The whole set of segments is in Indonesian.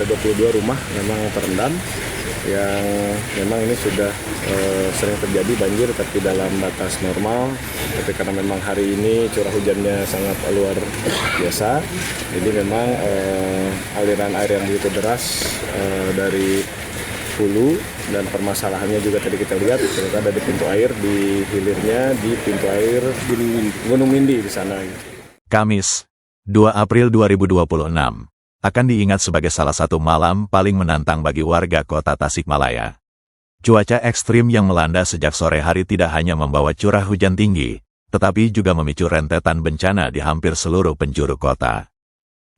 ada 22 rumah memang terendam, yang memang ini sudah sering terjadi banjir tapi dalam batas normal. Tapi karena memang hari ini curah hujannya sangat luar biasa, jadi memang aliran air yang begitu deras dari hulu, dan permasalahannya juga tadi kita lihat ternyata ada di pintu air, di hilirnya di pintu air Gunung Mindi di sana. Kamis, 2 April 2026, akan diingat sebagai salah satu malam paling menantang bagi warga kota Tasikmalaya. Cuaca ekstrim yang melanda sejak sore hari tidak hanya membawa curah hujan tinggi, tetapi juga memicu rentetan bencana di hampir seluruh penjuru kota.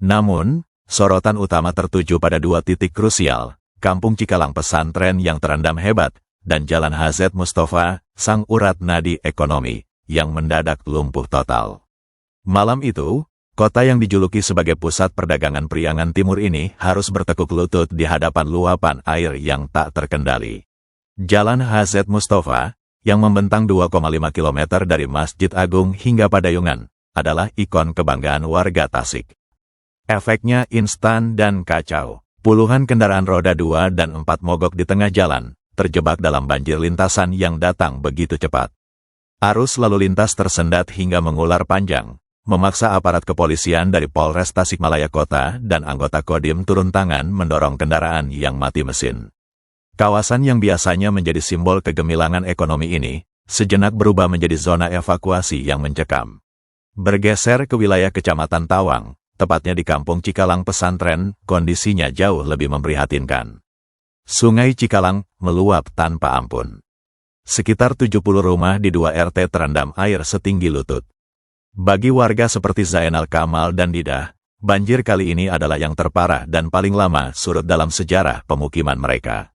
Namun, sorotan utama tertuju pada dua titik krusial, Kampung Cikalang Pesantren yang terendam hebat, dan Jalan HZ Mustafa, sang urat nadi ekonomi, yang mendadak lumpuh total. Malam itu, kota yang dijuluki sebagai pusat perdagangan Priangan Timur ini harus bertekuk lutut di hadapan luapan air yang tak terkendali. Jalan HZ Mustafa, yang membentang 2,5 km dari Masjid Agung hingga Padayungan, adalah ikon kebanggaan warga Tasik. Efeknya instan dan kacau. Puluhan kendaraan roda 2 dan 4 mogok di tengah jalan, terjebak dalam banjir lintasan yang datang begitu cepat. Arus lalu lintas tersendat hingga mengular panjang, memaksa aparat kepolisian dari Polres Tasikmalaya Kota dan anggota Kodim turun tangan mendorong kendaraan yang mati mesin. Kawasan yang biasanya menjadi simbol kegemilangan ekonomi ini, sejenak berubah menjadi zona evakuasi yang mencekam. Bergeser ke wilayah Kecamatan Tawang, tepatnya di Kampung Cikalang Pesantren, kondisinya jauh lebih memprihatinkan. Sungai Cikalang meluap tanpa ampun. Sekitar 70 rumah di 2 RT terendam air setinggi lutut. Bagi warga seperti Zainal Kamal dan Didah, banjir kali ini adalah yang terparah dan paling lama surut dalam sejarah pemukiman mereka.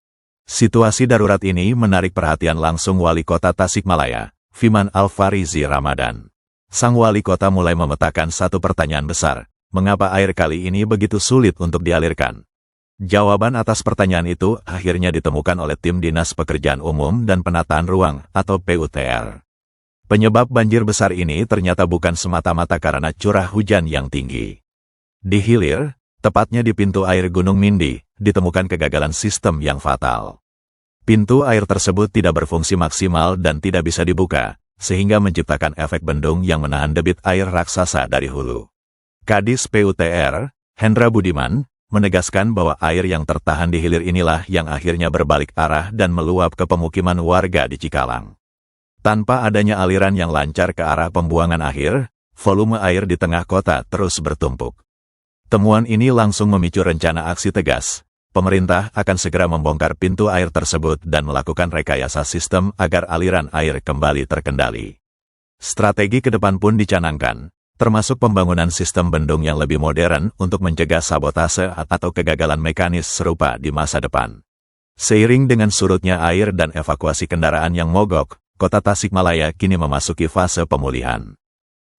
Situasi darurat ini menarik perhatian langsung Wali Kota Tasikmalaya, Fiman Alfarizi Ramadan. Sang Wali Kota mulai memetakan satu pertanyaan besar, mengapa air kali ini begitu sulit untuk dialirkan? Jawaban atas pertanyaan itu akhirnya ditemukan oleh tim Dinas Pekerjaan Umum dan Penataan Ruang atau PUTR. Penyebab banjir besar ini ternyata bukan semata-mata karena curah hujan yang tinggi. Di hilir, tepatnya di pintu air Gunung Mindi, ditemukan kegagalan sistem yang fatal. Pintu air tersebut tidak berfungsi maksimal dan tidak bisa dibuka, sehingga menciptakan efek bendung yang menahan debit air raksasa dari hulu. Kadis PUTR, Hendra Budiman, menegaskan bahwa air yang tertahan di hilir inilah yang akhirnya berbalik arah dan meluap ke pemukiman warga di Cikalang. Tanpa adanya aliran yang lancar ke arah pembuangan akhir, volume air di tengah kota terus bertumpuk. Temuan ini langsung memicu rencana aksi tegas. Pemerintah akan segera membongkar pintu air tersebut dan melakukan rekayasa sistem agar aliran air kembali terkendali. Strategi ke depan pun dicanangkan, termasuk pembangunan sistem bendung yang lebih modern untuk mencegah sabotase atau kegagalan mekanis serupa di masa depan. Seiring dengan surutnya air dan evakuasi kendaraan yang mogok, Kota Tasikmalaya kini memasuki fase pemulihan.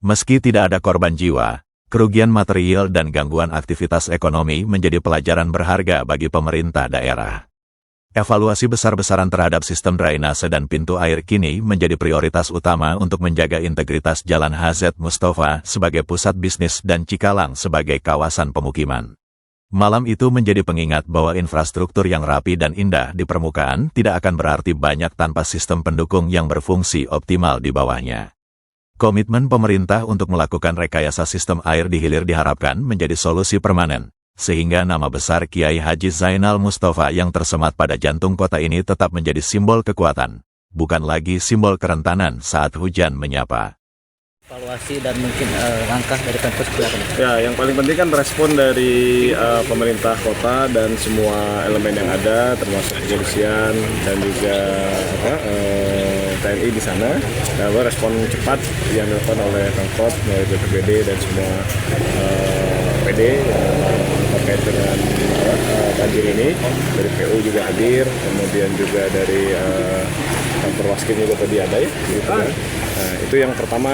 Meski tidak ada korban jiwa, kerugian material dan gangguan aktivitas ekonomi menjadi pelajaran berharga bagi pemerintah daerah. Evaluasi besar-besaran terhadap sistem drainase dan pintu air kini menjadi prioritas utama untuk menjaga integritas Jalan HZ Mustafa sebagai pusat bisnis dan Cikalang sebagai kawasan pemukiman. Malam itu menjadi pengingat bahwa infrastruktur yang rapi dan indah di permukaan tidak akan berarti banyak tanpa sistem pendukung yang berfungsi optimal di bawahnya. Komitmen pemerintah untuk melakukan rekayasa sistem air di hilir diharapkan menjadi solusi permanen, sehingga nama besar Kiai Haji Zainal Mustafa yang tersemat pada jantung kota ini tetap menjadi simbol kekuatan, bukan lagi simbol kerentanan saat hujan menyapa. Evaluasi dan mungkin langkah dari Pemkot seperti apa? Ya, yang paling penting kan respon dari pemerintah kota dan semua elemen yang ada, termasuk kepolisian dan juga TNI di sana. Respon cepat yang dilakukan oleh Pemkot, oleh BPBD dan semua PD terkait dengan banjir ini. Dari PU juga hadir, kemudian juga dari kantor Waskim juga tadi ada ya. Gitu. Nah, itu yang pertama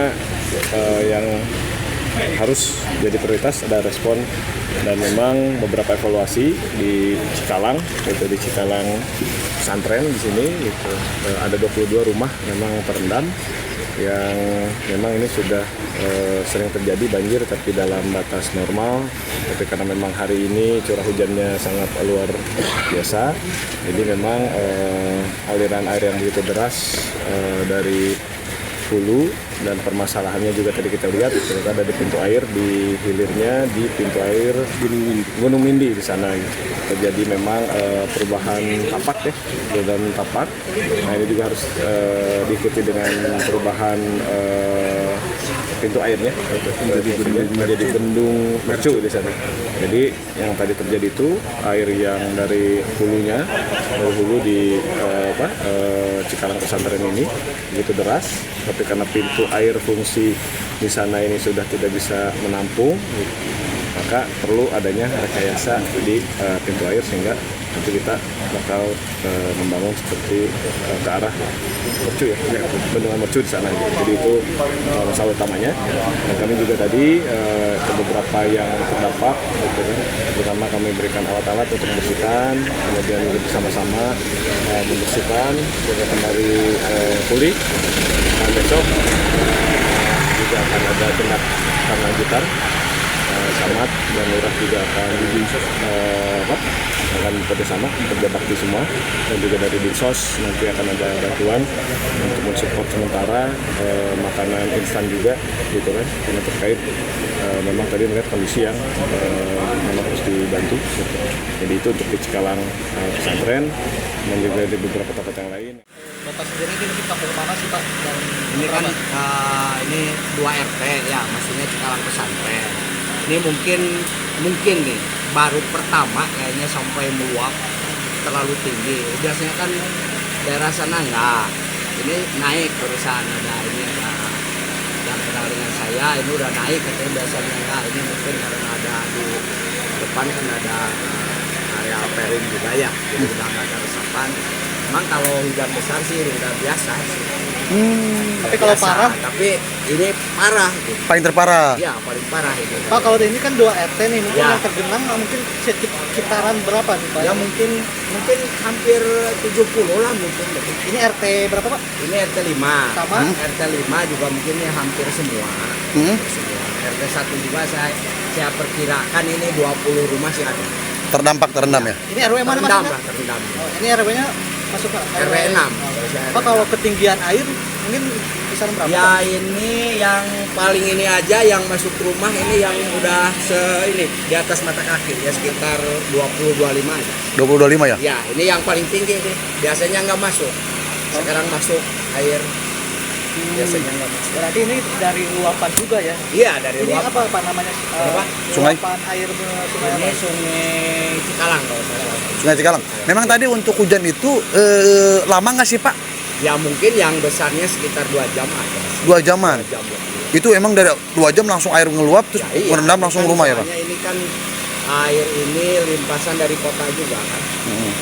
yang harus jadi prioritas, ada respon dan memang beberapa evaluasi di Cikalang, yaitu di Cikalang Pesantren di sini, gitu. Ada 22 rumah memang terendam, yang memang ini sudah sering terjadi banjir tapi dalam batas normal. Tapi karena memang hari ini curah hujannya sangat luar biasa, jadi memang aliran air yang begitu deras dari hulu, dan permasalahannya juga tadi kita lihat ternyata ada di pintu air, di hilirnya di pintu air Gunung Mindi di sana terjadi memang perubahan tapak dan tapak. Nah ini juga harus diikuti dengan perubahan pintu airnya menjadi bendung mercu di sana. Jadi yang tadi terjadi itu air yang dari hulunya, dari hulu di Cikarang Pesantren ini begitu deras, tapi karena pintu air fungsi di sana ini sudah tidak bisa menampung, maka perlu adanya rekayasa di pintu air sehingga nanti kita bakal membangun seperti ke arah mercu bendungan mercu di sana. Jadi itu masalah utamanya. Dan kami juga tadi ke beberapa yang terdampak, pertama kami berikan alat-alat untuk membersihkan, kemudian juga bersama-sama membersihkan juga kembali pulih. Dan besok juga akan ada tindak lanjutan. Samad dan Lurah juga akan bekerjasama kerja bakti semua, dan juga dari Dinsos nanti akan ada bantuan untuk mensupport sementara makanan instan juga gitu kan, karena terkait memang tadi melihat kondisi yang memang harus dibantu gitu. Jadi itu untuk di Cikalang Pesantren dan juga di beberapa tempat yang lain. Bapak sendiri ini kampung mana sih Pak? Ini kan ini 2 RT ya, maksudnya Cikalang Pesantren. Ini mungkin nih baru pertama kayaknya sampai meluap terlalu tinggi. Biasanya kan daerah sana enggak. Ini naik terusan, ada ini ada yang kenal dengan saya, ini udah naik katanya, biasanya enggak. Ini mungkin karena ada di depan kan ada area perum juga ya, jadi udah nggak ada resapan. Memang kalau hujan besar sih udah biasa sih. Tapi kalau Biasa, parah, tapi ini parah gitu. Paling terparah. Iya, paling parah itu. Pak kalau ini kan 2 RT nih, mungkin Ya. yang tergenang mungkin sekitaran berapa nih Pak? Ya mungkin hampir 70 lah mungkin lebih. Ini RT berapa Pak? Ini RT 5. Sama? RT 5 juga mungkin ya hampir semua. Semua. RT 1 juga saya perkirakan ini 20 rumah sih ada. Terdampak, terendam ya. Ini RW mana Terendam Mas? lah, terendam. Oh, ini RW-nya masuk ke RW 6. Pak kalau ketinggian air mungkin kisaran berapa? Ya Pak? ini yang paling ini aja yang masuk rumah ini yang udah ini di atas mata kaki ya sekitar 20-25 aja. 20-25 ya? Ya ini yang paling tinggi nih. Biasanya nggak masuk. Sekarang masuk air. Biasanya nggak masuk. Berarti ini dari luapan juga ya? Iya dari Ini luar. apa namanya? Apa? Sungai? Luapan air sungai Ini apa? sungai Cikalang kalau saya salah. Sungai Cikalang. Memang tadi untuk hujan itu lama nggak sih Pak? Ya mungkin yang besarnya sekitar 2 jam ada. 2 jaman. 2 jam lebih. Itu emang dari 2 jam langsung air ngeluap terus Ya, iya. merendam langsung Kan rumah ya Pak? soalnya ini kan air ini limpasan dari kota juga kan.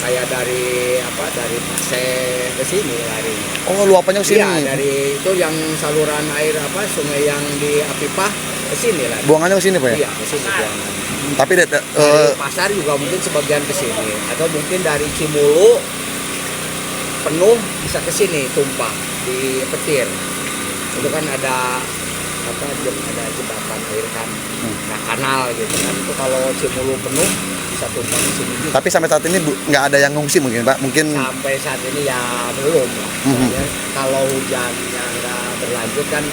Kayak dari dari Pasir ke sini larinya. Oh luapannya ke Iya, sini. dari itu yang saluran air sungai yang di Apipah ke sini lah. Buangannya ke sini Pak ya? Iya, ke sini buangan. Tapi Dari pasar juga mungkin sebagian ke sini atau mungkin dari Cimulu penuh bisa ke sini tumpah di petir. Itu kan ada ada jembatan air kan. Nah, kanal gitu kan. Itu kalau Cimulu penuh bisa tumpah ke sini juga. tapi sampai saat ini nggak ada yang ngungsi mungkin Pak? Mungkin Sampai saat ini ya belum lah. Ya, kalau hujannya nggak berlanjut kan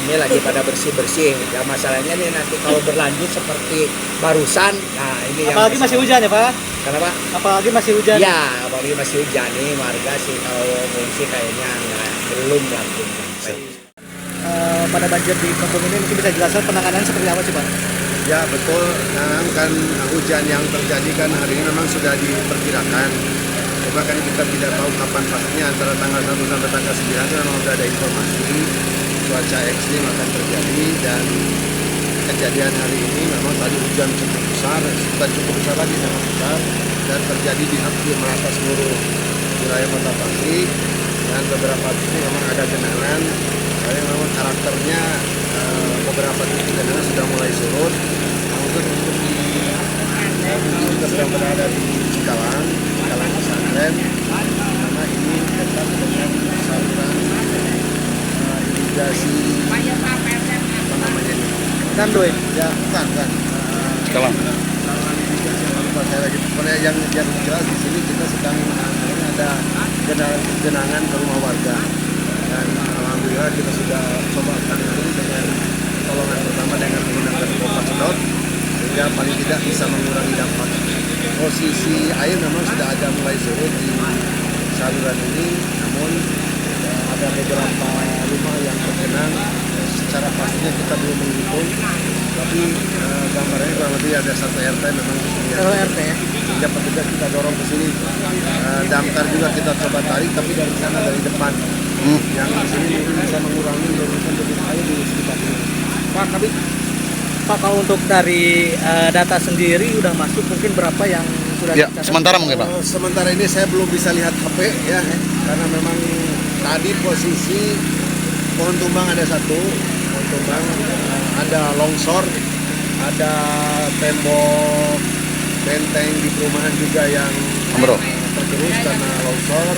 ini lagi pada bersih-bersih. Ya masalahnya nih nanti kalau berlanjut seperti barusan, nah ini yang Apalagi masih hujan ya Pak? Kenapa? Apalagi masih hujan. Ya, apalagi masih hujan nih warga sih kalau mengungsi kayaknya belum sampai. Pada banjir di kampung ini mungkin bisa jelaskan penanganan seperti apa sih Pak? Ya betul, memang kan hujan yang terjadi kan hari ini memang sudah diperkirakan. Cuma kan kita tidak tahu kapan pastinya, antara tanggal 1 sampai tanggal 9 itu memang sudah ada informasi cuaca ekstrim akan terjadi, dan kejadian hari ini memang tadi hujan cukup besar, bukan cukup besar lagi, sangat besar, dan terjadi di hampir merata seluruh wilayah Kota Pasir, dan beberapa titik memang ada genangan. Saya memang karakternya beberapa titik genangan sudah mulai surut. Untuk di kita sedang berada di Cikalang Pesantren, karena ini dekat dengan saluran irigasi apa namanya ini? Kan Doi. Ya bukan. Sekarang. Lupa saya lagi. Pokoknya yang jelas di sini kita sedang ada genangan ke rumah warga dan alhamdulillah kita sudah coba tangani dengan pertolongan pertama dengan menggunakan pompa sedot sehingga paling tidak bisa mengurangi dampak. Posisi air memang sudah ada mulai surut di saluran ini, namun ada beberapa rumah yang tergenang. Secara pastinya kita belum menghitung, tapi gambarnya kurang lebih ada 1 RT memang Kalau RT ya. sehingga petugas kita dorong ke sini. Damkar juga kita coba tarik, tapi dari sana dari depan. Yang di sini mungkin bisa mengurangi debit air di sekitar ini. Pak, tapi Pak, kalau untuk dari data sendiri udah masuk mungkin berapa yang sudah Ya, dicatat? sementara mungkin Pak. Sementara ini saya belum bisa lihat HP ya, karena memang tadi posisi pohon tumbang ada 1, pohon tumbang, ada longsor, ada tembok benteng di perumahan juga yang Ambrol. tergerus karena longsor.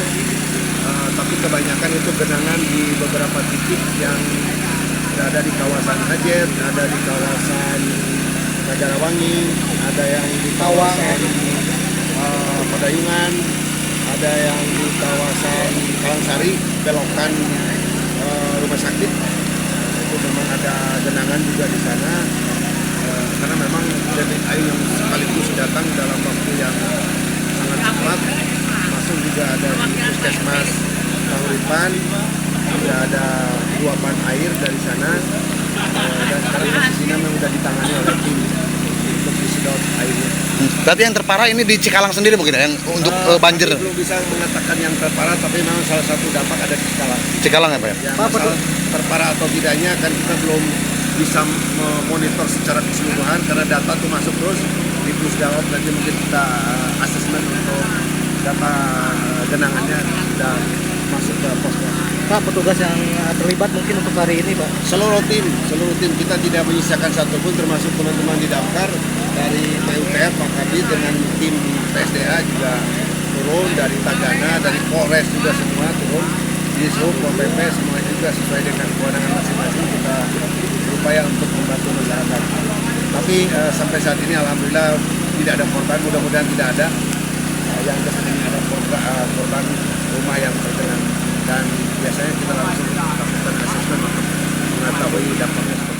Tapi kebanyakan itu genangan di beberapa titik yang ada di kawasan Hajet, ada di kawasan Negarawangi, ada yang di kawasan Padayungan, ada yang di kawasan Kalangsari, belokan rumah sakit. Itu memang ada genangan juga di sana, karena memang debit air yang sekaligus datang dalam waktu yang sangat cepat. Masuk juga ada di puskesmas Panguripan, juga ada luapan air dari sana, dan sekarang posisinya memang sudah ditangani oleh tim untuk disedot airnya. Berarti yang terparah ini di Cikalang sendiri mungkin ya, yang untuk banjir. Belum bisa mengatakan yang terparah, tapi memang salah satu dampak ada di Cikalang. Cikalang ya Pak ya? Yang Pak, masalah terparah atau tidaknya kan kita belum bisa memonitor secara keseluruhan karena data itu masuk terus di Pusdawab, nanti mungkin kita asesmen untuk data genangannya sudah masuk ke posko. Pak, petugas yang terlibat mungkin untuk hari ini Pak. Seluruh tim kita tidak menyisakan satupun, termasuk teman-teman di Damkar dari PUPR, Pak Kabid dengan tim PSDA juga turun, dari Tagana, dari Polres juga semua turun, di Sub, Pol PP semua juga sesuai dengan kewenangan masing-masing kita berupaya untuk membantu masyarakat. Tapi sampai saat ini alhamdulillah tidak ada korban, mudah-mudahan tidak ada. Yang kesini ada korban rumah yang tergenang, dan biasanya kita langsung lakukan asesmen untuk mengetahui dampaknya seperti apa.